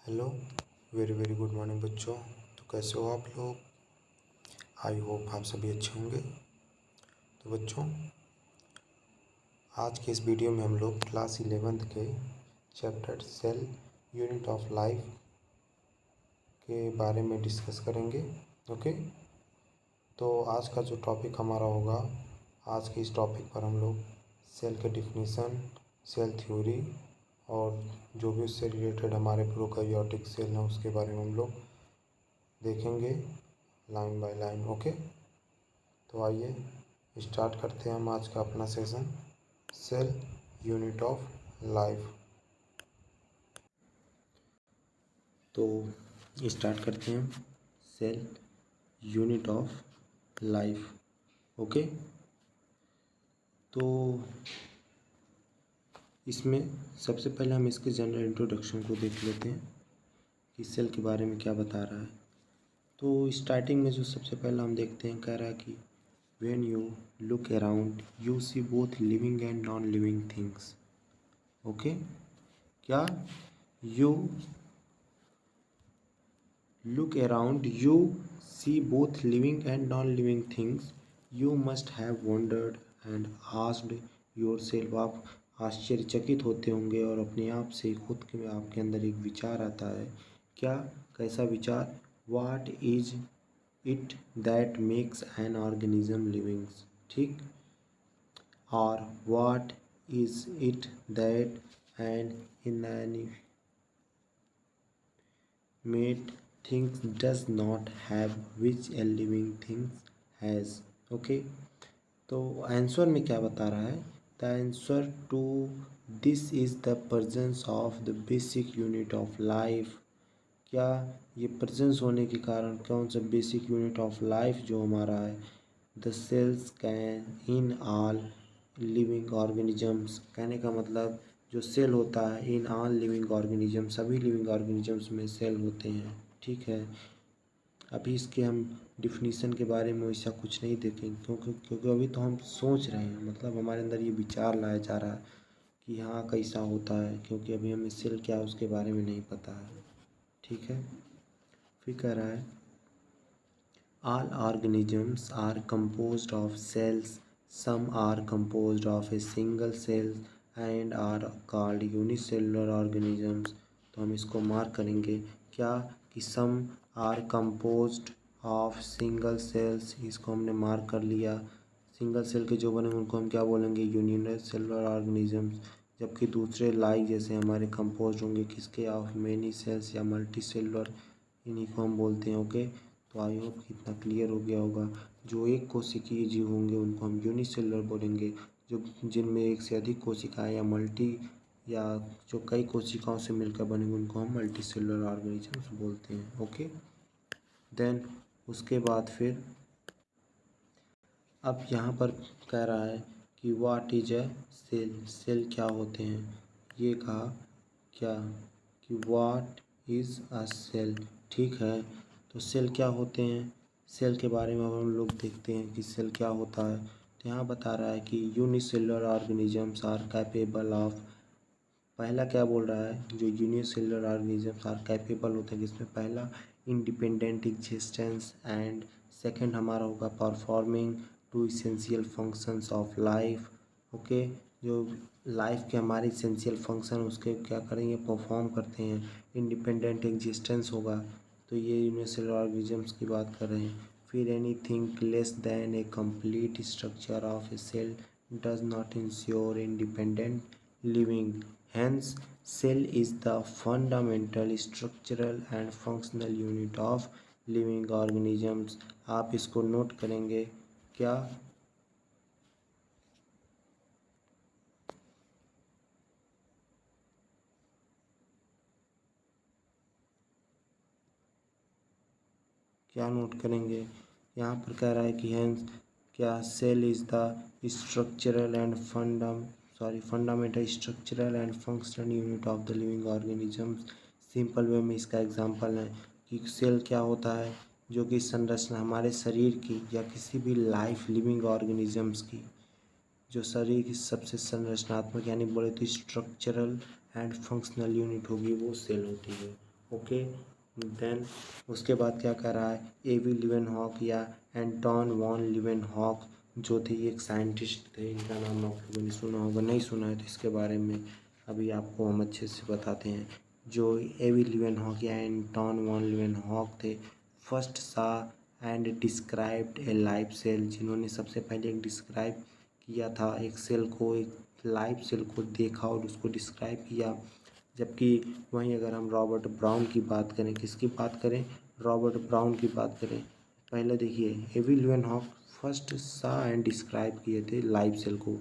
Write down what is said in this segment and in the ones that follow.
Hello, very very good morning बच्चों। तो कैसे हो आप लोग? आई होप आप सभी अच्छे होंगे। तो बच्चों, आज के इस वीडियो में हम लोग क्लास 11th के chapter cell unit of life के बारे में डिस्कस करेंगे। ओके, तो आज का जो टॉपिक हमारा होगा, आज के इस टॉपिक पर हम लोग सेल के डिफिनीसन, सेल थ्योरी और जो भी उससे रिलेटेड हमारे प्रोकैरियोटिक सेल हैं उसके बारे में हम लोग देखेंगे लाइन बाय लाइन। ओके, तो आइए स्टार्ट करते हैं हम आज का अपना session, cell unit of life. तो स्टार्ट करते हैं cell unit of life. Okay, तो इसमें सबसे पहले हम इसके जनरल इंट्रोडक्शन को देख लेते हैं कि सेल के बारे में क्या बता रहा है। तो स्टार्टिंग में जो सबसे पहला हम देखते हैं, कह रहा है कि when you look around you see both living and non-living things। Okay, क्या? you look around you see both living and non-living things, you must have wondered and asked yourself। आप आश्चर्यचकित होते होंगे और अपने आप से खुद के आपके अंदर एक विचार आता है। क्या? कैसा विचार? What is it that makes an organism living? ठीक, और what is it that an inanimate thing does not have which a living thing has। Okay, तो आंसर में क्या बता रहा है? The answer to this is the presence of the basic unit of life. क्या? ये प्रेजेंस होने के कारण कौन सा बेसिक यूनिट ऑफ लाइफ जो हमारा है, the cells can in all living organisms. कहने का मतलब जो सेल होता है इन ऑल लिविंग ऑर्गेनिज्म, सभी लिविंग ऑर्गेनिजम्स में सेल होते हैं। ठीक है, अभी इसके हम डिफिनीसन के बारे में वैसा कुछ नहीं देखेंगे क्योंकि अभी तो हम सोच रहे हैं, मतलब हमारे अंदर ये विचार लाया जा रहा है कि हाँ कैसा होता है, क्योंकि अभी हमें सेल क्या है उसके बारे में नहीं पता है। ठीक है, फिर कह रहा है all organisms are composed of cells, some are composed of a single cell and are called unicellular organisms। तो हम इसको मार्क करेंगे क्या कि some are composed of single cells, इसको हमने मार्क कर लिया। सिंगल सेल के जो बने उनको हम क्या बोलेंगे? Unicellular organisms. जबकि दूसरे लाइक जैसे हमारे कंपोज होंगे किसके? ऑफ मेनी सेल्स या मल्टी सेलुलर, इन्हीं को हम बोलते हैं। ओके, तो आई होप कितना क्लियर हो गया होगा। जो एक कोशिकीय जीव होंगे उनको हम यूनिसेलुलर बोलेंगे, जो जिनमें एक से अधिक कोशिकाएं या मल्टी या जो कई कोशिकाओं से मिलकर बनेंगे उनको हम मल्टी सेलुलर ऑर्गेनिजम्स बोलते हैं। ओके, देन उसके बाद फिर अब यहाँ पर कह रहा है कि what is a cell. Cell क्या होते हैं? ये कहा क्या कि व्हाट इज़ अ सेल। ठीक है, तो सेल क्या होते हैं? सेल के बारे में हम लोग देखते हैं कि सेल क्या होता है। तो यहाँ बता रहा है कि unicellular organisms are capable of, पहला क्या बोल रहा है? जो यूनिसेलुलर ऑर्गेनिजम्स आर कैपेबल होते हैं, जिसमें पहला इंडिपेंडेंट एग्जिस्टेंस एंड सेकंड हमारा होगा performing two essential functions of life. Okay, जो लाइफ के हमारे इसेंशियल फंक्शन उसके क्या करेंगे? परफॉर्म करते हैं। इंडिपेंडेंट एग्जिस्टेंस होगा, तो ये यूनिसेलुलर ऑर्गेनिजम्स की बात कर रहे हैं। फिर anything less than a complete structure of a cell does not ensure independent living। Hence, cell is the fundamental structural and functional unit of living organisms। आप इसको नोट करेंगे क्या? क्या नोट करेंगे? यहाँ पर कह रहा है कि हेंस क्या? Cell is the structural and fundamental structural and functional unit of the living organisms. Simple way में इसका एग्जांपल है कि सेल क्या होता है? जो कि संरचना हमारे शरीर की या किसी भी लाइफ लिविंग ऑर्गेनिजम्स की जो शरीर की सबसे संरचनात्मक यानी बोले तो स्ट्रक्चरल एंड फंक्शनल यूनिट होगी वो सेल होती है। ओके। देन उसके बाद क्या कर रहा है, एवी लीवेनहॉक या एंटोन वॉन लीवेनहॉक जो थे, ये एक साइंटिस्ट थे, इनका नाम आप लोगों ने सुना होगा, नहीं सुना है तो इसके बारे में अभी आपको हम अच्छे से बताते हैं। जो एवी लीवेनहॉक या एंटोन वॉन लीवेनहॉक थे, first saw and described a live cell, जिन्होंने सबसे पहले एक डिस्क्राइब किया था एक सेल को, एक लाइव सेल को देखा और उसको डिस्क्राइब किया। जबकि वहीं अगर हम रॉबर्ट ब्राउन की बात करें, किसकी बात करें, रॉबर्ट ब्राउन की बात करें, पहले देखिए A V Leeuwenhoek first saw and describe किए थे लाइव सेल को।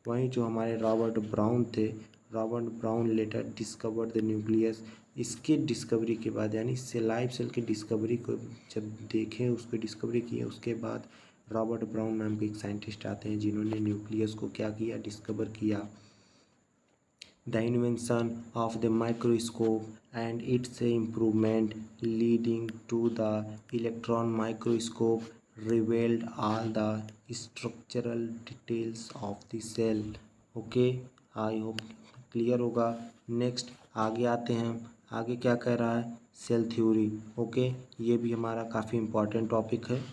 वहीं जो हमारे रॉबर्ट ब्राउन थे, Robert Brown later discovered the nucleus, इसके डिस्कवरी के बाद यानी इससे लाइव सेल की डिस्कवरी को जब देखें, उसको डिस्कवरी किए, उसके बाद रॉबर्ट ब्राउन नाम के एक साइंटिस्ट आते हैं जिन्होंने न्यूक्लियस को क्या किया, डिस्कवर किया। The invention of the microscope and its improvement leading to the electron microscope revealed all the structural details of the cell. Okay, I hope clear होगा। नेक्स्ट आगे आते हैं हम, आगे क्या कह रहा है, सेल थ्योरी। ओके, ये भी हमारा काफ़ी इम्पोर्टेंट टॉपिक है,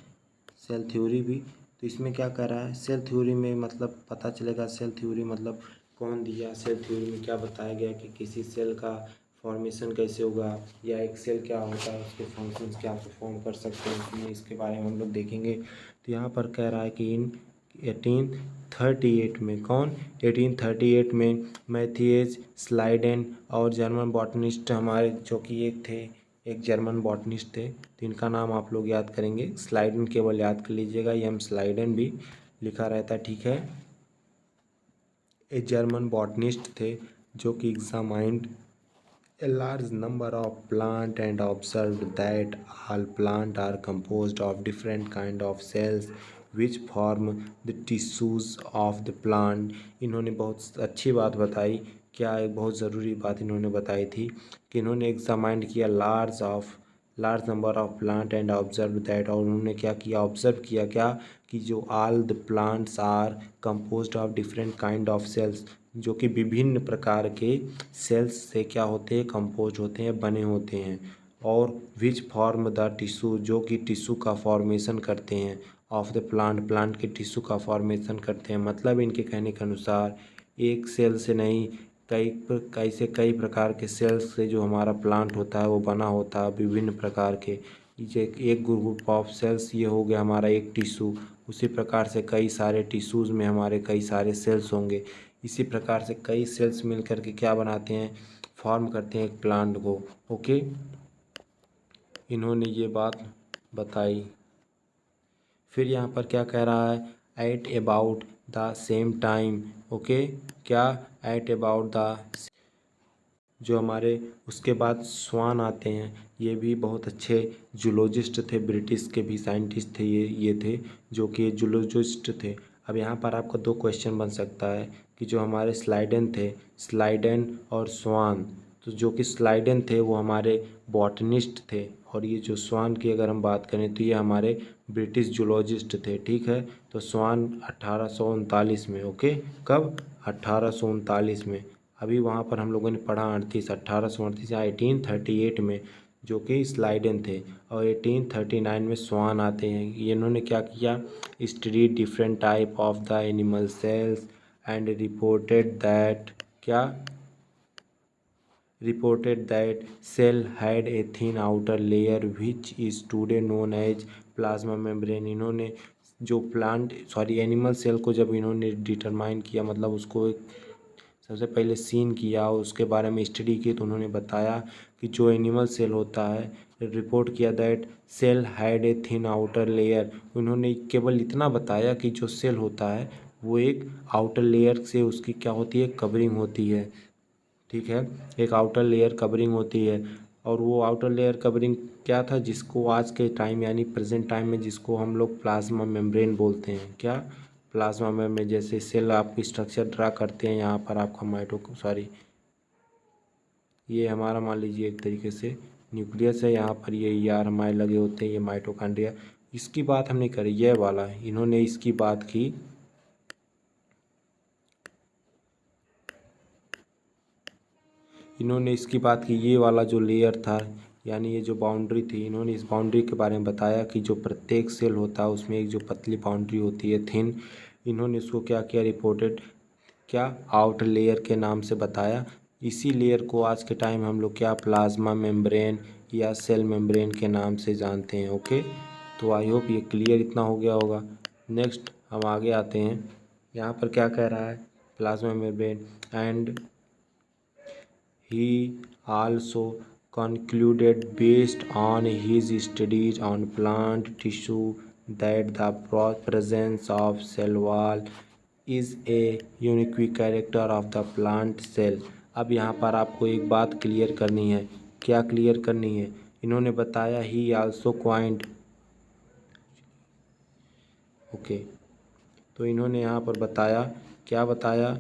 सेल थ्योरी भी। तो इसमें क्या कर रहा है, सेल थ्योरी में मतलब पता चलेगा सेल थ्योरी मतलब कौन दिया, सेल थ्योरी में क्या बताया गया कि किसी सेल का फॉर्मेशन कैसे होगा, या एक सेल क्या होता है, उसके फंक्शंस क्या परफॉर्म कर सकते हैं उसमें, इसके बारे में हम लोग देखेंगे। तो यहाँ पर कह रहा है कि इन 1838 में, कौन, 1838 में मैथियज स्लाइडेन और जर्मन बॉटनिस्ट हमारे जो कि एक थे, एक जर्मन बॉटनिस्ट थे, तो इनका नाम आप लोग याद करेंगे, स्लाइडन केवल याद कर लीजिएगा, एम स्लाइडन भी लिखा रहता है, ठीक है। ए जर्मन बॉटनिस्ट थे जो कि examined a large number of plant and observed that all plant are composed of different kind of cells which form the tissues of the plant। इन्होंने बहुत अच्छी बात बताई, क्या एक बहुत ज़रूरी बात इन्होंने बताई थी कि इन्होंने एग्जामाइंड किया large number of plant and observe that, और उन्होंने क्या किया, ऑब्जर्व किया क्या, कि जो all the plants are composed of different kind of cells, जो कि विभिन्न प्रकार के सेल्स से क्या होते हैं, कंपोज होते हैं, बने होते हैं, और विच फॉर्म द टिश्यू, जो कि टिश्यू का फॉर्मेशन करते हैं, ऑफ द प्लांट के टिश्यू का फॉर्मेशन करते हैं। मतलब इनके कहने के अनुसार एक सेल से नहीं, कई प्रकार के सेल्स से जो हमारा प्लांट होता है वो बना होता है, विभिन्न प्रकार के, एक ग्रुप ऑफ सेल्स ये हो गया हमारा एक टिश्यू, उसी प्रकार से कई सारे टिश्यूज़ में हमारे कई सारे सेल्स होंगे, इसी प्रकार से कई सेल्स मिल करके क्या बनाते हैं, फॉर्म करते हैं एक प्लांट को। ओके, इन्होंने ये बात बताई। फिर यहाँ पर क्या कह रहा है, at about the same time, okay, क्या, एट अबाउट द, जो हमारे उसके बाद स्वान आते हैं, ये भी बहुत अच्छे जूलॉजिस्ट थे, ब्रिटिश के भी साइंटिस्ट थे, ये थे जो कि जूलॉजिस्ट थे। अब यहाँ पर आपका दो क्वेश्चन बन सकता है कि जो हमारे स्लाइडेन थे, स्लाइडेन और स्वान, तो जो कि स्लाइडेन थे वो हमारे बॉटनिस्ट थे, और ये जो स्वान की अगर हम बात करें तो ये हमारे ब्रिटिश जूलॉजिस्ट थे, ठीक है। तो स्वान 1839 में, ओके, कब, 1839 में। अभी वहाँ पर हम लोगों ने पढ़ा 1838 या 1838 में, जो कि स्लाइडन थे, और 1839 में स्वान आते हैं। ये इन्होंने क्या किया, study different type of the animal cells and reported that, क्या, reported that cell had a thin outer layer which is today known as plasma membrane। इन्होंने जो एनिमल सेल को जब इन्होंने डिटरमाइन किया, मतलब उसको सबसे पहले सीन किया और उसके बारे में स्टडी की, तो उन्होंने बताया कि जो एनिमल सेल होता है, रिपोर्ट किया that cell had a thin outer layer. उन्होंने केवल इतना बताया कि जो सेल होता है वो एक आउटर लेयर से उसकी क्या होती है, कवरिंग होती है, ठीक है, एक आउटर लेयर कवरिंग होती है। और वो आउटर लेयर कवरिंग क्या था, जिसको आज के टाइम यानी प्रेजेंट टाइम में जिसको हम लोग प्लाज्मा मेम्ब्रेन बोलते हैं, क्या, प्लाज्मा मेम्ब्रेन। जैसे सेल आप स्ट्रक्चर ड्रा करते हैं, यहाँ पर आपका ये हमारा मान लीजिए एक तरीके से न्यूक्लियस है, यहाँ पर ये ER हमारे लगे होते हैं, ये माइटोकॉन्ड्रिया। इसकी बात हम नहीं करी, ये वाला इन्होंने इसकी बात की, इन्होंने इसकी बात की, ये वाला जो लेयर था यानी ये जो बाउंड्री थी, इन्होंने इस बाउंड्री के बारे में बताया कि जो प्रत्येक सेल होता है उसमें एक जो पतली बाउंड्री होती है थिन, इन्होंने उसको क्या किया, रिपोर्टेड क्या, आउटर लेयर के नाम से बताया। इसी लेयर को आज के टाइम हम लोग क्या, प्लाज्मा मेम्ब्रेन या सेल मेम्ब्रेन के नाम से जानते हैं। ओके, तो आई होप ये क्लियर इतना हो गया होगा। नेक्स्ट हम आगे आते हैं, यहाँ पर क्या कह रहा है, plasma membrane and he also concluded based on his studies on plant tissue that the presence of cell wall is a unique character of the plant cell। अब यहाँ पर आपको एक बात क्लियर करनी है। क्या क्लियर करनी है? इन्होंने बताया ही आल्सो क्वाइंट, ओके, तो इन्होंने यहाँ पर बताया, क्या बताया,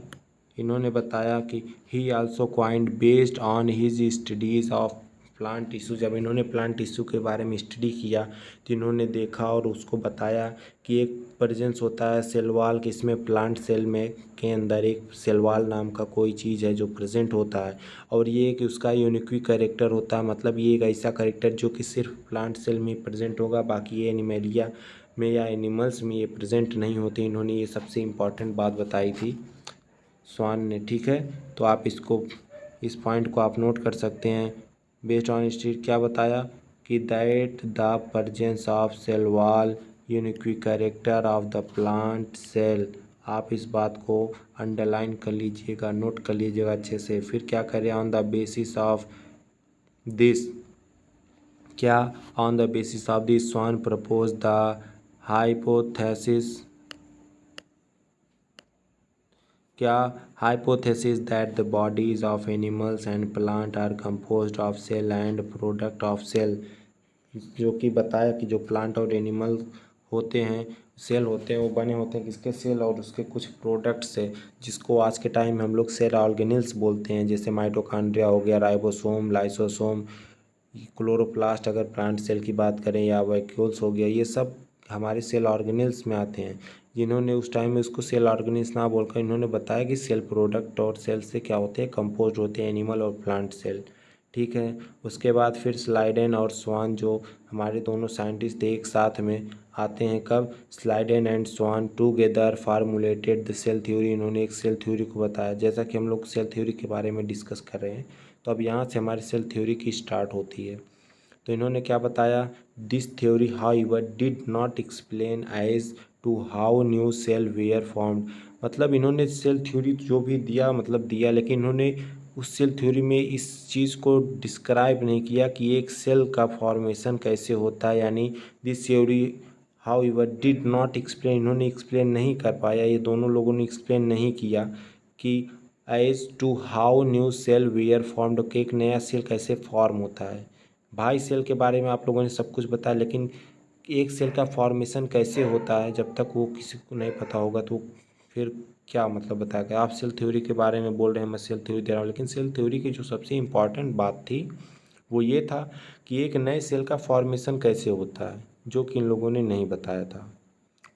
इन्होंने बताया कि ही also coined based on his studies of plant tissue. जब इन्होंने प्लांट टिश्यू के बारे में स्टडी किया तो इन्होंने देखा और उसको बताया कि एक प्रेजेंस होता है सेल वॉल के, इसमें प्लांट सेल में के अंदर एक सेल वॉल नाम का कोई चीज़ है जो प्रेजेंट होता है, और ये कि उसका यूनिक कैरेक्टर होता है, मतलब ये एक ऐसा कैरेक्टर जो कि सिर्फ प्लांट सेल में प्रेजेंट होगा, बाकी ये एनिमेलिया में या एनिमल्स में ये प्रेजेंट नहीं होते। इन्होंने ये सबसे इम्पॉर्टेंट बात बताई थी स्वान ने। ठीक है, तो आप इसको, इस पॉइंट को आप नोट कर सकते हैं। बेस्ड ऑन स्ट्रीट क्या बताया कि that the presence of cell wall unique character of the plant cell. आप इस बात को अंडरलाइन कर लीजिएगा, नोट कर लीजिएगा अच्छे से। फिर क्या करें, on the basis of this, क्या, on the basis of this Schwann propose the hypothesis, क्या, hypothesis that the bodies of animals and plant are composed of cell and product of cell. जो कि बताया कि जो प्लांट और animal होते हैं, सेल होते हैं, वो बने होते हैं किसके, सेल और उसके कुछ प्रोडक्ट से, जिसको आज के टाइम में हम लोग सेल ऑर्गेनेल्स बोलते हैं, जैसे माइटोकॉन्ड्रिया हो गया, राइबोसोम, लाइसोसोम, क्लोरोप्लास्ट अगर प्लांट सेल की बात करें, या वैक्यूल्स हो गया, ये सब हमारे सेल ऑर्गेनेल्स में आते हैं। जिन्होंने उस टाइम में उसको सेल ऑर्गेनेल्स ना बोलकर इन्होंने बताया कि सेल प्रोडक्ट और सेल से क्या होते हैं, कंपोज होते हैं एनिमल और प्लांट सेल। ठीक है, उसके बाद फिर स्लाइडेन और स्वान, जो हमारे दोनों साइंटिस्ट एक साथ में आते हैं, कब, Schleiden and Schwann together formulated the cell theory. इन्होंने एक सेल थ्योरी को बताया, जैसा कि हम लोग सेल थ्योरी के बारे में डिस्कस कर रहे हैं, तो अब यहाँ से हमारी सेल थ्योरी की स्टार्ट होती है। तो इन्होंने क्या बताया, this theory however did not explain as to how new cell were formed. मतलब इन्होंने सेल थ्योरी जो भी दिया, मतलब दिया, लेकिन इन्होंने उस सेल थ्योरी में इस चीज़ को डिस्क्राइब नहीं किया कि एक सेल का फॉर्मेशन कैसे होता है। यानी this theory however did not explain, इन्होंने एक्सप्लेन नहीं कर पाया, ये दोनों लोगों ने एक्सप्लेन नहीं किया कि as to how new cell were formed, कि एक नया सेल कैसे फॉर्म होता है। भाई सेल के बारे में आप लोगों ने सब कुछ बताया, लेकिन एक सेल का फॉर्मेशन कैसे होता है जब तक वो किसी को नहीं पता होगा तो फिर क्या मतलब बताया गया। आप सेल थ्योरी के बारे में बोल रहे हैं, मैं सेल थ्योरी दे रहा हूँ, लेकिन सेल थ्योरी की जो सबसे इम्पॉर्टेंट बात थी वो ये था कि एक नए सेल का फॉर्मेशन कैसे होता है, जो कि इन लोगों ने नहीं बताया था।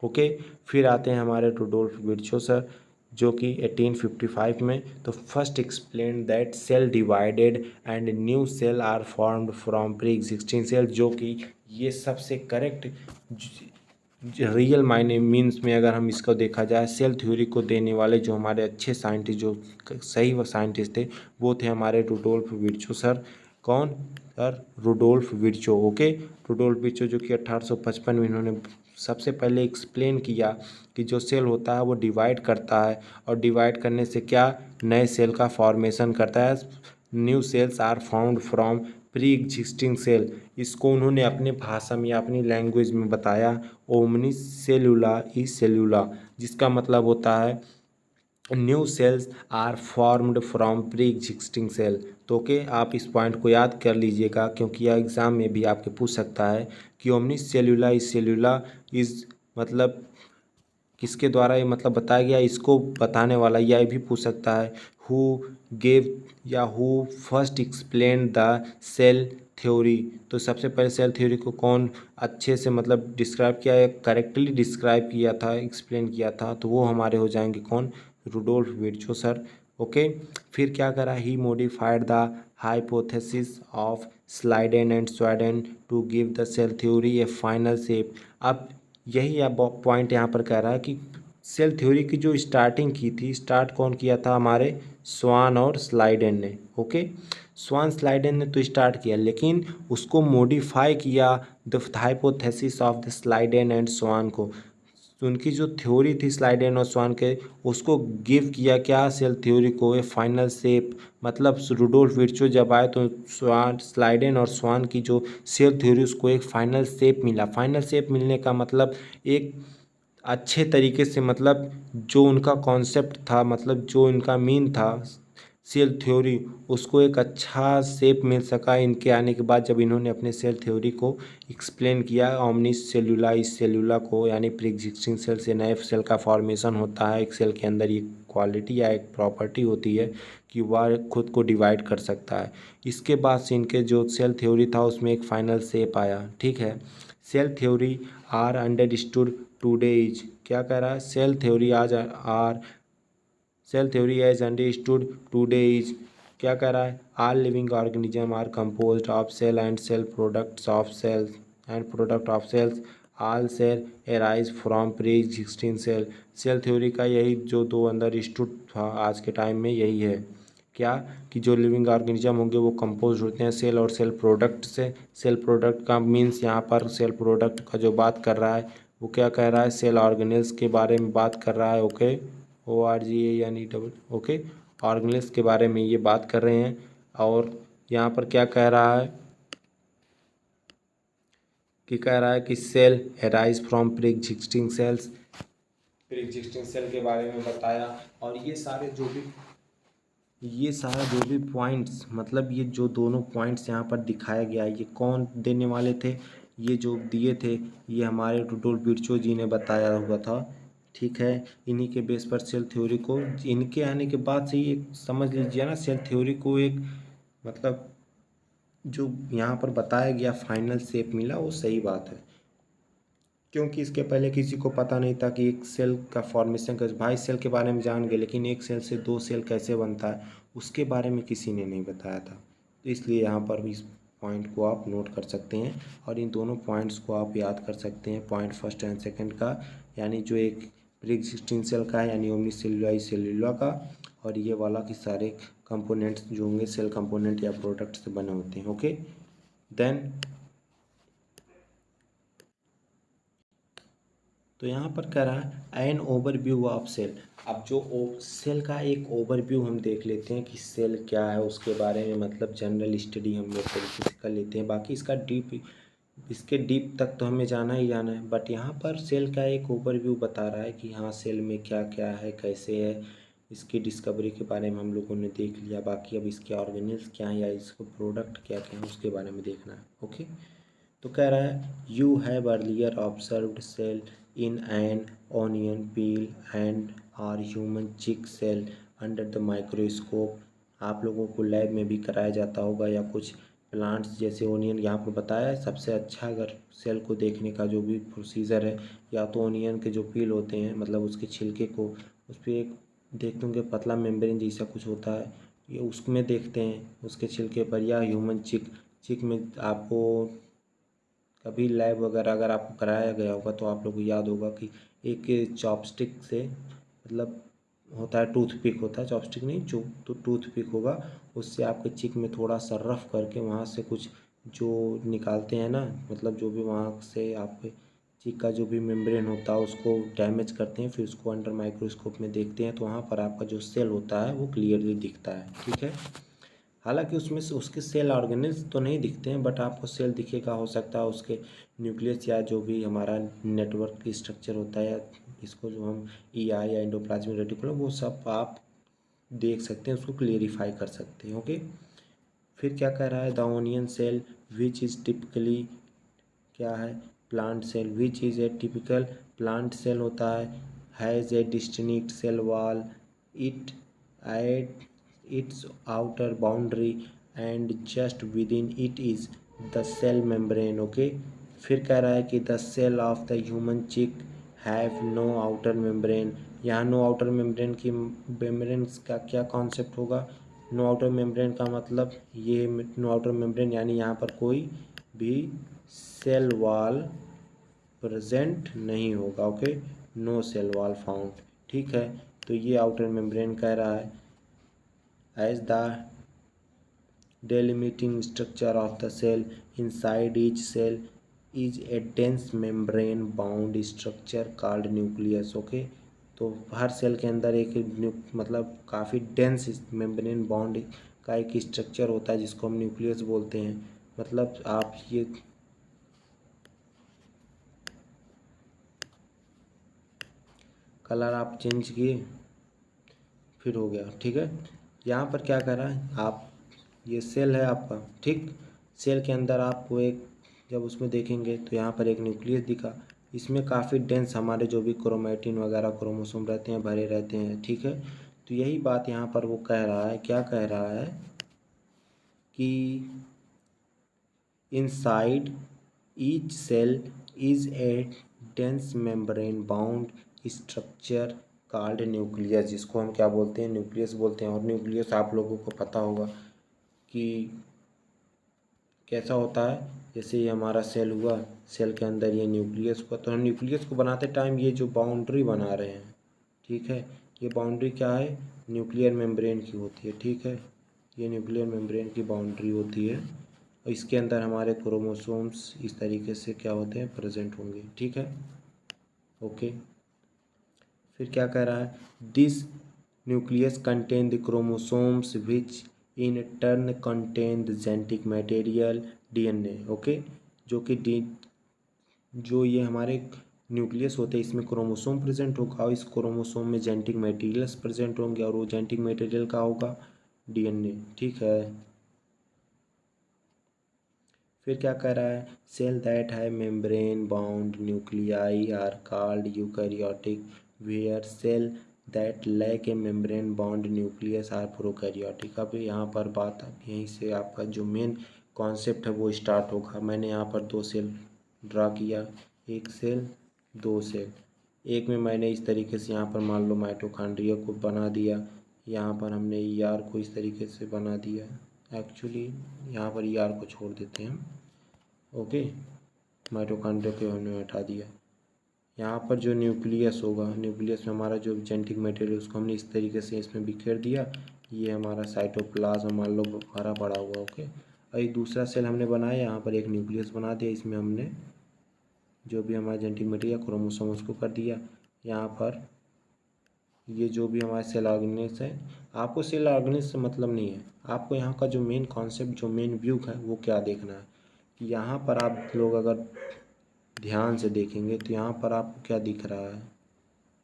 ओके, फिर आते हैं हमारे रुडोल्फ विर्चो सर, जो कि 1855 में, तो first explain that cell divided and new cell are formed from pre existing cell. जो कि ये सबसे करेक्ट रियल मायने मीन्स में अगर हम इसको देखा जाए, सेल थ्योरी को देने वाले जो हमारे अच्छे साइंटिस्ट, जो सही वो साइंटिस्ट थे, वो थे हमारे रुडोल्फ विर्चो सर। कौन sir? Rudolf Virchow. Okay, Rudolf Virchow, जो कि 1855 में इन्होंने सबसे पहले एक्सप्लेन किया कि जो सेल होता है वो डिवाइड करता है, और डिवाइड करने से क्या, नए सेल का फॉर्मेशन करता है। New cells are found from pre existing cell. इसको उन्होंने अपने भाषा में या अपनी लैंग्वेज में बताया, ओमनी सेलुला ई सेलुला, जिसका मतलब होता है new cells are formed from pre existing cell. तो ओके, आप इस पॉइंट को याद कर लीजिएगा, क्योंकि यह एग्ज़ाम में भी आपके पूछ सकता है कि ओमनी सेलुला ई सेलुला इज़ मतलब किसके द्वारा ये मतलब बताया गया, इसको बताने वाला। यह भी पूछ सकता है हु गेव या who first explain the cell theory. तो सबसे पहले सेल थ्योरी को कौन अच्छे से मतलब डिस्क्राइब किया है, करेक्टली डिस्क्राइब किया था, एक्सप्लेन किया था, तो वो हमारे हो जाएंगे कौन, रुडोल्फ विर्चो सर। ओके। फिर क्या करा, he modified the hypothesis of Schleiden and Schwann to give the cell theory a final shape. अब यही अब पॉइंट यहाँ पर कह रहा है कि सेल थ्योरी की जो स्टार्टिंग की थी, स्टार्ट कौन किया था, हमारे स्वान और स्लाइडेन ने। ओके, स्वान स्लाइडेन ने तो स्टार्ट किया, लेकिन उसको मॉडिफाई किया the hypothesis of the Schleiden and Schwann को। उनकी जो थ्योरी थी स्लाइडेन और स्वान के, उसको गिव किया क्या, सेल थ्योरी को ए फाइनल शेप। मतलब रुडोल्फ विर्चो जब आए तो स्वान स्लाइडेन और स्वान की जो सेल थ्योरी उसको एक फाइनल शेप मिला। फाइनल शेप मिलने का मतलब एक अच्छे तरीके से, मतलब जो उनका कॉन्सेप्ट था, मतलब जो इनका मीन था सेल थ्योरी, उसको एक अच्छा शेप मिल सका इनके आने के बाद, जब इन्होंने अपने सेल थ्योरी को एक्सप्लेन किया। ओमनिस सेलुला, इस सेलुला को यानी प्री एग्जिस्टिंग सेल से नए सेल का फॉर्मेशन होता है। एक सेल के अंदर ये क्वालिटी या एक प्रॉपर्टी होती है कि वह खुद को डिवाइड कर सकता है। इसके बाद से इनके जो सेल थ्योरी था उसमें एक फाइनल शेप आया। ठीक है, cell theory are understood today is, क्या कह रहा है, सेल थ्योरी आज are cell theory as understood today is, क्या कह रहा है, all living organism are composed of cell and cell products of cells and product of cells, all cell arise from pre existing cell. Cell theory का यही जो दो understood था आज के टाइम में यही है, क्या कि जो लिविंग ऑर्गेनिज्म होंगे वो कंपोज होते हैं सेल और सेल प्रोडक्ट से। सेल प्रोडक्ट का मीन्स यहाँ पर सेल प्रोडक्ट का जो बात कर रहा है वो क्या कह रहा है, सेल ऑर्गेनेल्स के बारे में बात कर रहा है। ओके, ORGANE, ओके, ऑर्गेनेल्स के बारे में ये बात कर रहे हैं। और यहाँ पर क्या कह रहा है कि कह रहा है कि cell arise from pre existing cells, pre existing cell के बारे में बताया। और ये सारा जो भी पॉइंट्स, मतलब ये जो दोनों पॉइंट्स यहाँ पर दिखाया गया है, ये कौन देने वाले थे, ये जो दिए थे ये हमारे रुडोल्फ विर्चो जी ने बताया हुआ था। ठीक है, इन्हीं के बेस पर सेल थ्योरी को, इनके आने के बाद से ये समझ लीजिए ना, सेल थ्योरी को एक, मतलब जो यहाँ पर बताया गया फाइनल शेप मिला वो सही बात है। क्योंकि इसके पहले किसी को पता नहीं था कि एक सेल का फॉर्मेशन कैसे, भाई सेल के बारे में जान गए लेकिन एक सेल से दो सेल कैसे बनता है उसके बारे में किसी ने नहीं बताया था। तो इसलिए यहाँ पर इस पॉइंट को आप नोट कर सकते हैं और इन दोनों पॉइंट्स को आप याद कर सकते हैं, पॉइंट फर्स्ट एंड सेकंड का, यानी जो एक प्री एग्जिस्टिंग सेल का है यानी ओमनी सेलुला का, और ये वाला कि सारे कंपोनेंट्स जो होंगे सेल कंपोनेंट या प्रोडक्ट से बने होते हैं। ओके, देन तो यहाँ पर कह रहा है एन ओवरव्यू ऑफ सेल। अब जो सेल का एक ओवरव्यू हम देख लेते हैं कि सेल क्या है उसके बारे में, मतलब जनरल स्टडी हम लोग तरीके से कर लेते हैं। बाकी इसके डीप तक तो हमें जाना ही जाना है, बट यहाँ पर सेल का एक ओवरव्यू बता रहा है कि हाँ सेल में क्या क्या है, कैसे है, इसकी डिस्कवरी के बारे में हम लोगों ने देख लिया। बाकी अब इसके ऑर्गेनिल्स क्या हैं या इसको प्रोडक्ट क्या क्या हैं उसके बारे में देखना है। ओके, तो कह रहा है you have earlier observed cell in an onion peel and our human cheek cell under the microscope. आप लोगों को लैब में भी कराया जाता होगा या कुछ प्लांट्स जैसे ओनियन, यहाँ पर बताया है सबसे अच्छा अगर सेल को देखने का जो भी प्रोसीजर है, या तो ओनियन के जो पील होते हैं मतलब उसके छिलके को, उस पर एक देखते होंगे पतला मेम्ब्रेन जैसा कुछ होता है, ये उसमें देखते हैं उसके छिलके पर, या ह्यूमन चिक चिक में आपको कभी लैब वगैरह अगर आपको कराया गया होगा तो आप लोग को याद होगा कि एक चॉपस्टिक से, मतलब होता है टूथपिक होता है, चॉपस्टिक नहीं जो तो टूथपिक होगा, उससे आपके चिक में थोड़ा सा रफ करके वहाँ से कुछ जो निकालते हैं ना, मतलब जो भी वहाँ से आपके चिक का जो भी मेम्ब्रेन होता है उसको डैमेज करते हैं, फिर उसको अंडर माइक्रोस्कोप में देखते हैं तो वहाँ पर आपका जो सेल होता है वो क्लियरली दिखता है। ठीक है, हालांकि उसमें से उसके सेल ऑर्गेनेल्स तो नहीं दिखते हैं, बट आपको सेल दिखेगा, हो सकता है उसके न्यूक्लियस या जो भी हमारा नेटवर्क की स्ट्रक्चर होता है, इसको जो हम EI या एंडोप्लाज्मिक रेटिकुलम, वो सब आप देख सकते हैं, उसको क्लियरिफाई कर सकते हैं। ओके, फिर क्या कह रहा है, the onion cell which is typically, क्या है, plant cell, which is a typical plant cell होता है, has a distinct cell wall, it at its outer boundary and just within it is the cell membrane। Okay, फिर कह रहा है कि the cell of the human chick have no outer membrane यहाँ no outer membrane का क्या concept होगा? No outer membrane का मतलब ये नो आउटर मेम्ब्रेन यानी यहाँ पर कोई भी सेल वॉल प्रेजेंट नहीं होगा। Okay, no cell wall found. ठीक है, तो ये आउटर मेम्ब्रेन कह रहा है as the delimiting structure of the cell. Inside each cell is a dense membrane bound structure called nucleus. Okay, तो हर सेल के अंदर एक मतलब काफ़ी डेंस मेम्ब्रेन बाउंड का एक स्ट्रक्चर होता है जिसको हम न्यूक्लियस बोलते हैं। मतलब आप ये कलर आप चेंज किए फिर हो गया। ठीक है, यहाँ पर क्या कर रहा है आप, ये सेल है आपका। ठीक, सेल के अंदर आपको एक जब उसमें देखेंगे तो यहाँ पर एक न्यूक्लियस दिखा, इसमें काफ़ी डेंस हमारे जो भी क्रोमैटिन वगैरह क्रोमोसोम रहते हैं भरे रहते हैं। ठीक है, तो यही बात यहाँ पर वो कह रहा है, क्या कह रहा है कि inside each cell is a dense membrane bound structure called nucleus, जिसको हम क्या बोलते हैं, न्यूक्लियस बोलते हैं। और न्यूक्लियस आप लोगों को पता होगा कि कैसा होता है। जैसे ये हमारा सेल हुआ, सेल के अंदर ये न्यूक्लियस हुआ, तो हम न्यूक्लियस को बनाते टाइम ये जो बाउंड्री बना रहे हैं, ठीक है, ये बाउंड्री क्या है, न्यूक्लियर मेम्ब्रेन की होती है। ठीक है, ये न्यूक्लियर मेम्ब्रेन की बाउंड्री होती है और इसके अंदर हमारे क्रोमोसोम्स इस तरीके से क्या होते हैं, प्रेजेंट होंगे। ठीक है, ओके। फिर क्या कह रहा है, this nucleus contain the chromosomes which in turn contain the genetic material DNA. Okay, जो कि जो ये हमारे न्यूक्लियस होते हैं इसमें क्रोमोसोम प्रेजेंट होगा और इस क्रोमोसोम में जेनेटिक मटेरियल्स प्रेजेंट होंगे और वो जेनेटिक मटेरियल का होगा डीएनए। ठीक है, फिर क्या कह रहा है, सेल दैट है membrane bound nuclei are called eukaryotic, where cell that lack a membrane bound nucleus are prokaryotic. अब यहाँ पर बात, अब यहीं से आपका जो मेन कॉन्सेप्ट है वो स्टार्ट होगा। मैंने यहाँ पर दो सेल ड्रा किया, एक सेल दो सेल, एक में मैंने इस तरीके से यहाँ पर मान लो माइटोकॉन्ड्रिया को बना दिया, यहाँ पर हमने ईआर को इस तरीके से बना दिया। एक्चुअली यहाँ पर ईआर को छोड़ देते हैं हम। ओके, माइटोकॉन्ड्रिया को हमने हटा दिया। यहाँ पर जो न्यूक्लियस होगा, न्यूक्लियस में हमारा जो जेनेटिक मटेरियल उसको हमने इस तरीके से इसमें बिखेर दिया। ये हमारा साइटोप्लाज्म मान लो भरा पड़ा हुआ। ओके, और एक दूसरा सेल हमने बनाया, यहाँ पर एक न्यूक्लियस बना दिया, इसमें हमने जो भी हमारा जेनेटिक मटेरियल क्रोमोसोम उसको कर दिया। यहाँ पर ये जो भी हमारा सेल ऑर्गेनिल्स है, आपको सेल ऑर्गेनिल्स से मतलब नहीं है, आपको यहाँ का जो मेन कॉन्सेप्ट जो मेन व्यू है वो क्या देखना है कि यहाँ पर आप लोग अगर ध्यान से देखेंगे तो यहाँ पर आपको क्या दिख रहा है,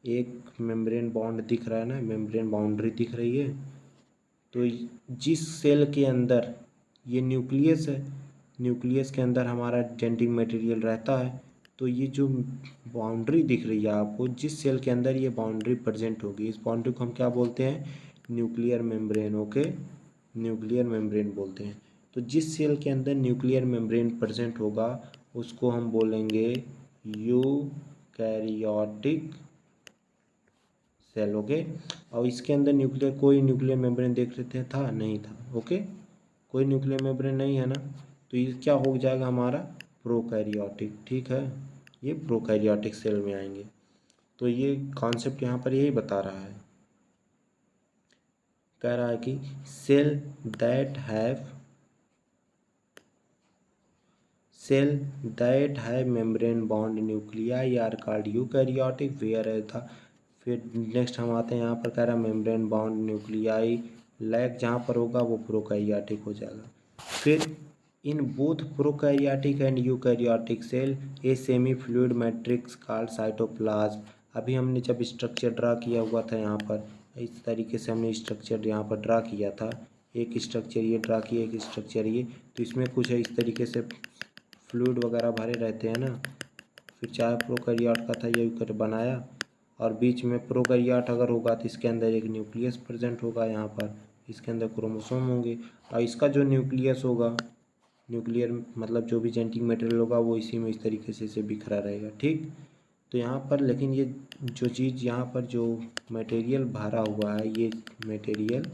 एक मेम्ब्रेन बॉन्ड दिख रहा है ना, मेम्ब्रेन बाउंड्री दिख रही है। तो जिस सेल के अंदर ये न्यूक्लियस है, न्यूक्लियस के अंदर हमारा जेनेटिक मटेरियल रहता है, तो ये जो बाउंड्री दिख रही है आपको, जिस सेल के अंदर ये बाउंड्री प्रेजेंट होगी, इस बाउंड्री को हम क्या बोलते हैं, nuclear membrane. Okay, nuclear membrane बोलते हैं। तो जिस सेल के अंदर न्यूक्लियर मेम्ब्रेन प्रेजेंट होगा उसको हम बोलेंगे यूकैरियोटिक सेल। ओके, और इसके अंदर न्यूक्लियर कोई न्यूक्लियर मेम्ब्रेन देख रहे थे, था नहीं था। ओके, कोई न्यूक्लियर मेम्ब्रेन नहीं है ना, तो ये क्या हो जाएगा हमारा, प्रोकैरियोटिक। ठीक है, ये प्रोकैरियोटिक सेल में आएंगे। तो ये कॉन्सेप्ट यहाँ पर यही बता रहा है, कह रहा है कि cell that have membrane bound nuclei are called eukaryotic, where as था। फिर नेक्स्ट हम आते हैं, यहाँ पर कह रहा है मेम्ब्रेन बाउंड न्यूक्लियाई लैक जहाँ पर होगा वो प्रोकैरियोटिक हो जाएगा। फिर in both prokaryotic and eukaryotic cell a semi fluid matrix called cytoplasm. अभी हमने जब स्ट्रक्चर ड्रा किया हुआ था यहाँ पर, इस तरीके से हमने स्ट्रक्चर यहाँ पर ड्रा किया था, एक स्ट्रक्चर ये ड्रा किया, एक स्ट्रक्चर ये, तो इसमें कुछ है इस तरीके से फ्लूइड वगैरह भरे रहते हैं ना। फिर चाहे प्रोकैरियोट का था ये कर बनाया, और बीच में प्रोकैरियोट अगर होगा तो इसके अंदर एक न्यूक्लियस प्रेजेंट होगा, यहाँ पर इसके अंदर क्रोमोसोम होंगे, और इसका जो न्यूक्लियस होगा, न्यूक्लियर मतलब जो भी जेनेटिक मटेरियल होगा वो इसी में इस तरीके से इसे बिखरा रहेगा। ठीक, तो यहाँ पर लेकिन ये जो चीज़ यहाँ पर जो मटेरियल भरा हुआ है ये मटेरियल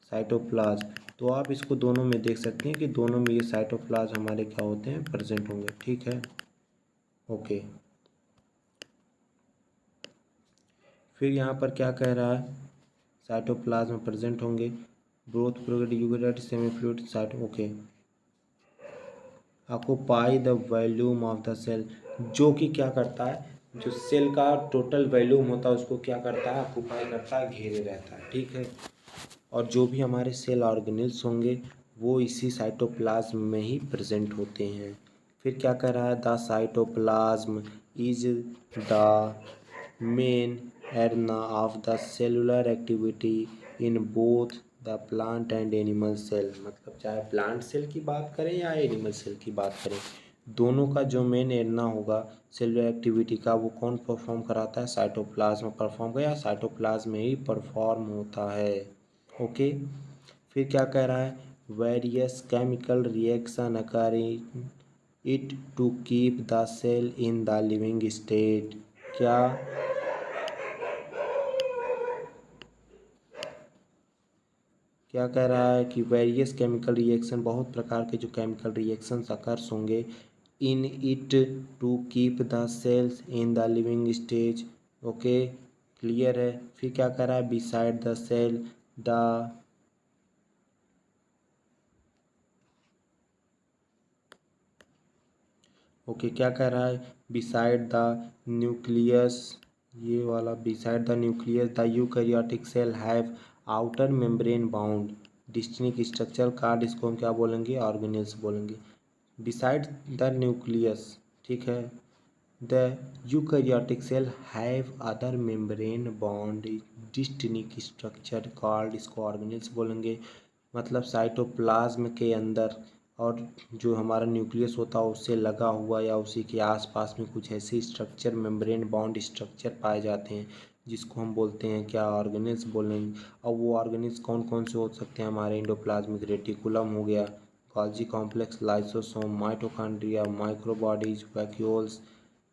साइटोप्लाज्म, तो आप इसको दोनों में देख सकते हैं कि दोनों में ये साइटोप्लाज्म हमारे क्या होते हैं, प्रेजेंट होंगे। ठीक है, ओके। फिर यहाँ पर क्या कह रहा है, साइटोप्लाज्म प्रेजेंट होंगे, growth prograde you get semi fluid site, okay. Occupy the volume of the cell, जो कि क्या करता है, जो सेल का टोटल वॉल्यूम होता है उसको क्या करता है, ऑक्यूपाई करता है, घेरे रहता है। ठीक है, और जो भी हमारे सेल ऑर्गेनेल्स होंगे वो इसी साइटोप्लाज्म में ही प्रेजेंट होते हैं। फिर क्या कर रहा है, the cytoplasm is the main arena of the cellular activity in both the plant and animal cell, मतलब चाहे प्लांट सेल की बात करें या एनिमल सेल की बात करें, दोनों का जो मेन एरना होगा सेलुलर एक्टिविटी का वो कौन परफॉर्म कराता है, साइटोप्लाज्म परफॉर्म कर, या साइटोप्लाज्म में ही परफॉर्म होता है। ओके। फिर क्या कह रहा है, various chemical reaction occurring it to keep the cell in the living state, क्या क्या कह रहा है कि वेरियस केमिकल रिएक्शन, बहुत प्रकार के जो केमिकल रिएक्शंस अकर्स होंगे in it to keep the cells in the living stage. Okay, clear है। फिर क्या कह रहा है, beside the cell the okay, क्या कह रहा है, बिसाइड द न्यूक्लियस, ये वाला beside the nucleus the eukaryotic cell have outer membrane bound distinct structural card, इसको हम क्या बोलेंगे, ऑर्गेनेल्स बोलेंगे। बिसाइड द न्यूक्लियस, ठीक है, the eukaryotic cell have other membrane bound distinct structure called, इसको ऑर्गेनेल्स बोलेंगे। मतलब साइटोप्लाज्म के अंदर और जो हमारा न्यूक्लियस होता है उससे लगा हुआ या उसी के आसपास में कुछ ऐसे स्ट्रक्चर, मेम्ब्रेन बाउंड स्ट्रक्चर पाए जाते हैं जिसको हम बोलते हैं क्या, ऑर्गेनेल्स बोलेंगे। और वो ऑर्गेनेल्स कौन कौन से हो सकते हैं, हमारे एंडोप्लाज्मिक रेटिकुलम हो गया, Golgi complex, lysosome, mitochondria, microbodies, vacuoles.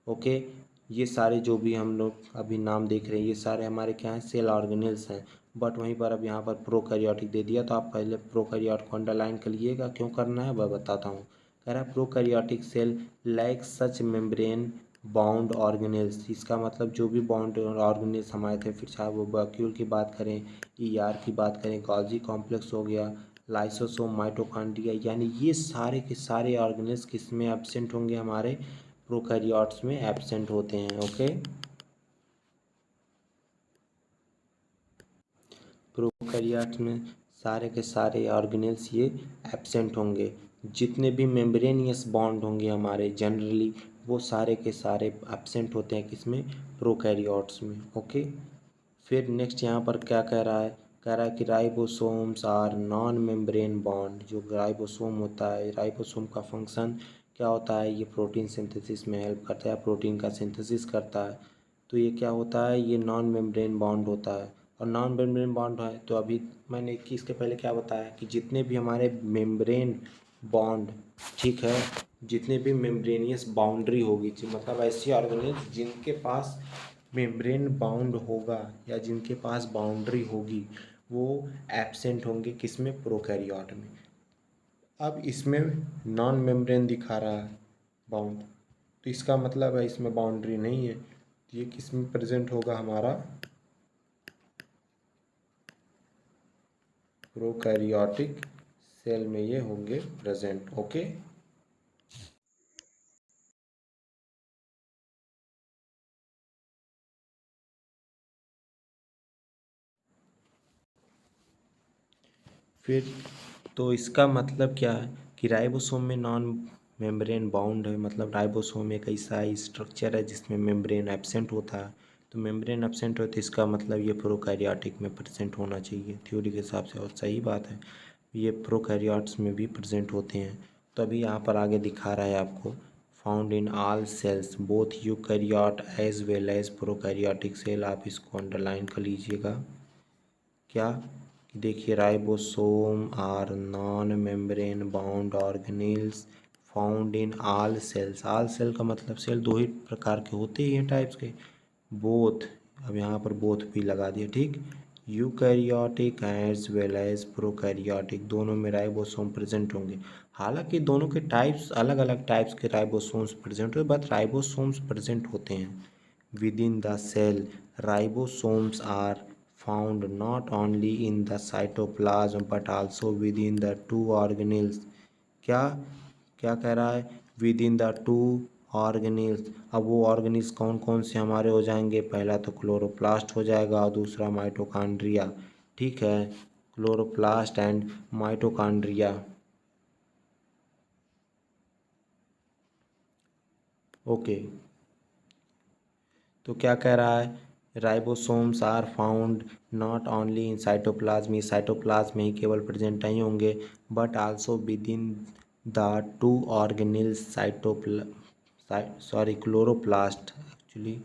Okay, ये सारे जो भी हम लोग अभी नाम देख रहे हैं ये सारे हमारे क्या हैं, सेल ऑर्गेनेल्स हैं। बट वहीं पर अब यहाँ पर प्रोकैरियोटिक दे दिया तो आप पहले प्रोकैरियोट को अंडरलाइन कर लीजिएगा, क्यों करना है वह बताता हूँ। कह रहा है prokaryotic cell like such membrane bound organelles, इसका मतलब जो भी बाउंड ऑर्गेनेल्स हमारे थे, फिर चाहे वो वैक्यूल की बात करें, ईआर की बात करें, गोल्गी कॉम्प्लेक्स हो गया, लाइसोसोम, माइटोकॉन्ड्रिया, यानी ये सारे के सारे ऑर्गेनेल्स किस में एब्सेंट होंगे, हमारे प्रोकैरियोट्स में एब्सेंट होते हैं। ओके, प्रोकैरियोट्स में सारे के सारे ऑर्गेनेल्स ये एब्सेंट होंगे। जितने भी मेम्ब्रेनियस बॉन्ड होंगे हमारे जनरली वो सारे के सारे एब्सेंट होते हैं किसमें, प्रोकैरियोट्स में। ओके, फिर नेक्स्ट यहाँ पर क्या कह रहा है, कह रहा है कि ribosomes are non membrane bond, जो राइबोसोम होता है, राइबोसोम का फंक्शन क्या होता है, ये प्रोटीन सिंथेसिस में हेल्प करता है, प्रोटीन का सिंथेसिस करता है। तो ये क्या होता है, ये नॉन मेम्ब्रेन बॉन्ड होता है। और नॉन मेम्ब्रेन बॉन्ड है तो अभी मैंने कि इसके पहले क्या बताया कि जितने भी हमारे मेम्ब्रेन बॉन्ड, ठीक है, जितने भी मेम्ब्रेनियस बाउंड्री होगी, मतलब ऐसी ऑर्गेनेल्स जिनके पास मेम्ब्रेन बाउंड होगा या जिनके पास बाउंड्री होगी वो एब्सेंट होंगे किसमें, प्रोकैरियोट में। अब इसमें नॉन मेम्ब्रेन दिखा रहा है बाउंड, तो इसका मतलब है इसमें बाउंड्री नहीं है, तो ये किस में प्रेजेंट होगा, हमारा प्रोकैरियोटिक सेल में ये होंगे प्रेजेंट। ओके, फिर तो इसका मतलब क्या है कि राइबोसोम में नॉन मेम्ब्रेन बाउंड है, मतलब राइबोसोम एक ऐसा स्ट्रक्चर है जिसमें मेम्ब्रेन एब्सेंट होता है। तो मेम्ब्रेन एब्सेंट हो तो इसका मतलब ये प्रोकैरियोटिक में प्रेजेंट होना चाहिए थ्योरी के हिसाब से, और सही बात है, ये प्रोकैरियोट्स में भी प्रेजेंट होते हैं। तो अभी यहाँ पर आगे दिखा रहा है आपको, found in all cells both eukaryote as well as prokaryotic cell, आप इसको अंडरलाइन कर लीजिएगा। क्या, देखिए ribosome are non membrane bound organelles found in all cells. All cell का मतलब सेल दो ही प्रकार के होते ही हैं टाइप्स के, बोथ, अब यहाँ पर बोथ भी लगा दिया, ठीक। Eukaryotic as well as prokaryotic, दोनों में राइबोसोम प्रेजेंट होंगे। हालांकि दोनों के टाइप्स अलग अलग टाइप्स के राइबोसोम्स प्रेजेंट होते, बट राइबोसोम्स प्रेजेंट होते हैं। Within the cell ribosomes are found not only in the cytoplasm but also within the two organelles। क्या क्या कह रहा है, विदिन द टू ऑर्गेनिल्स। अब वो ऑर्गेनिल्स कौन कौन से हमारे हो जाएंगे, पहला तो क्लोरोप्लास्ट हो जाएगा और दूसरा माइटोकॉन्ड्रिया, ठीक है, क्लोरोप्लास्ट एंड माइटोकॉन्ड्रिया। ओके, तो क्या कह रहा है, ribosomes are found not only in cytoplasm, ये साइटोप्लाज्म में ही केवल प्रेजेंट नहीं होंगे, but also within the two organelles chloroplast, actually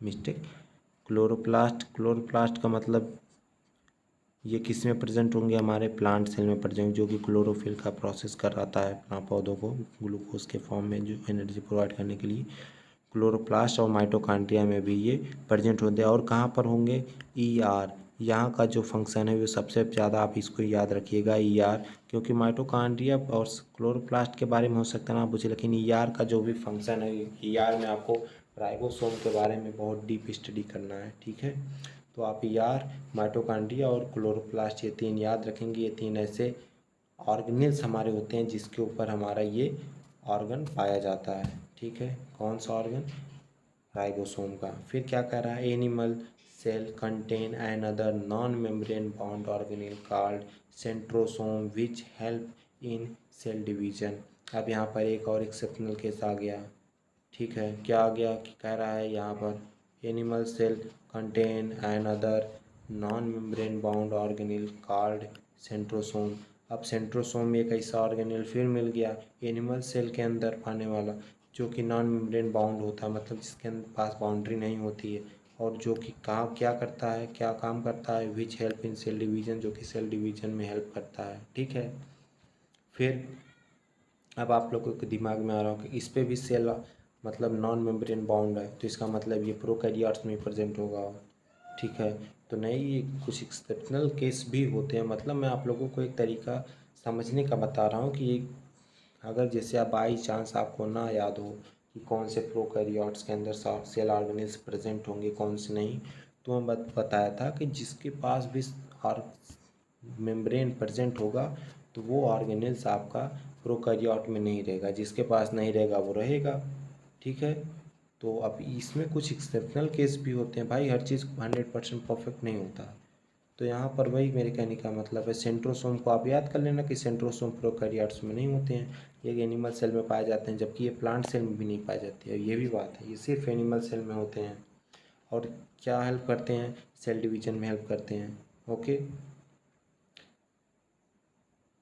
mistake, chloroplast का मतलब ये किस में प्रेजेंट होंगे, हमारे प्लांट सेल में प्रेजेंट, जो कि क्लोरोफिल का प्रोसेस कर रहा है पौधों को ग्लूकोज के फॉर्म में जो एनर्जी प्रोवाइड करने के लिए। क्लोरोप्लास्ट और माइटोकॉन्ड्रिया में भी ये प्रेजेंट होते हैं। और कहाँ पर होंगे, ईआर, यहाँ का जो फंक्शन है वो सबसे ज़्यादा, आप इसको याद रखिएगा ईआर, क्योंकि माइटोकॉन्ड्रिया और क्लोरोप्लास्ट के बारे में हो सकता है ना पूछे, लेकिन ईआर का जो भी फंक्शन है, ईआर में आपको राइबोसोम के बारे में बहुत डीप स्टडी करना है, ठीक है। तो आप ईआर, माइटोकॉन्ड्रिया और क्लोरोप्लास्ट ये तीन याद रखेंगे। ये तीन ऐसे ऑर्गेनेल्स हमारे होते हैं जिसके ऊपर हमारा ये ऑर्गन पाया जाता है, ठीक है। कौन सा ऑर्गन, राइबोसोम का। फिर क्या कह रहा है, animal cell contain an other non membrane bound organelle called centrosome which help in cell division. अब यहाँ पर एक और एक्सेप्शनल केस आ गया, ठीक है, क्या आ गया, कह रहा है यहाँ पर animal cell contain an other non membrane bound organelle called centrosome. अब सेंट्रोसोम में एक ऐसा ऑर्गेनेल फिर मिल गया एनिमल सेल के अंदर पाने वाला, जो कि नॉन मेम्ब्रेन बाउंड होता है, मतलब जिसके पास बाउंड्री नहीं होती है, और जो कि काम क्या करता है, क्या काम करता है, which help in cell division, जो कि सेल डिवीजन में हेल्प करता है, ठीक है। फिर अब आप लोगों के दिमाग में आ रहा हो कि इस पे भी सेल मतलब नॉन मेम्ब्रेन बाउंड है, तो इसका मतलब ये प्रोकैरियोट्स में प्रेजेंट होगा, ठीक है। तो नहीं, ये कुछ एक्सेप्शनल केस भी होते हैं, मतलब मैं आप लोगों को एक तरीका समझने का बता रहा हूँ कि अगर जैसे आप बाई चांस आपको ना याद हो कि कौन से प्रोकैरियोट्स के अंदर सेल ऑर्गेनेल्स प्रेजेंट होंगे, कौन से नहीं, तो मैं बताया था कि जिसके पास भी मेम्ब्रेन प्रेजेंट होगा तो वो ऑर्गेनेल्स आपका प्रोकैरियोट में नहीं रहेगा, जिसके पास नहीं रहेगा वो रहेगा, ठीक है। तो अब इसमें कुछ एक्सेप्शनल केस भी होते हैं भाई, हर चीज़ 100% परफेक्ट नहीं होता। तो यहाँ पर वही मेरे कहने का मतलब है, सेंट्रोसोम को आप याद कर लेना कि सेंट्रोसोम प्रोकैरियोट्स में नहीं होते हैं, ये एनिमल सेल में पाए जाते हैं, जबकि ये प्लांट सेल में भी नहीं पाए जाते हैं, ये भी बात है, ये सिर्फ एनिमल सेल में होते हैं। और क्या हेल्प करते हैं, सेल डिवीजन में हेल्प करते हैं, ओके।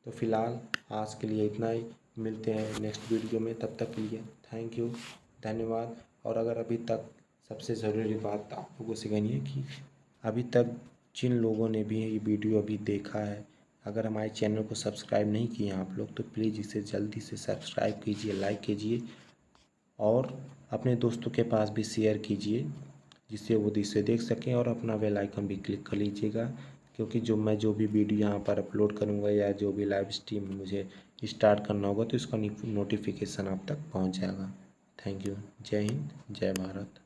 तो फिलहाल आज के लिए इतना ही, मिलते हैं नेक्स्ट वीडियो में, तब तक के लिए थैंक यू, धन्यवाद। और अगर अभी तक, सबसे ज़रूरी बात आप लोगों से कहनी है कि अभी तक जिन लोगों ने भी ये वीडियो अभी देखा है, अगर हमारे चैनल को सब्सक्राइब नहीं किए आप लोग, तो प्लीज़ इसे जल्दी से सब्सक्राइब कीजिए, लाइक कीजिए और अपने दोस्तों के पास भी शेयर कीजिए, जिससे वो इसे देख सकें, और अपना बेल आइकन भी क्लिक कर लीजिएगा, क्योंकि जो भी वीडियो यहाँ पर अपलोड करूँगा या जो भी लाइव स्ट्रीम मुझे स्टार्ट करना होगा तो इसका नोटिफिकेशन आप तक पहुँच जाएगा। थैंक यू, जय हिंद, जय भारत।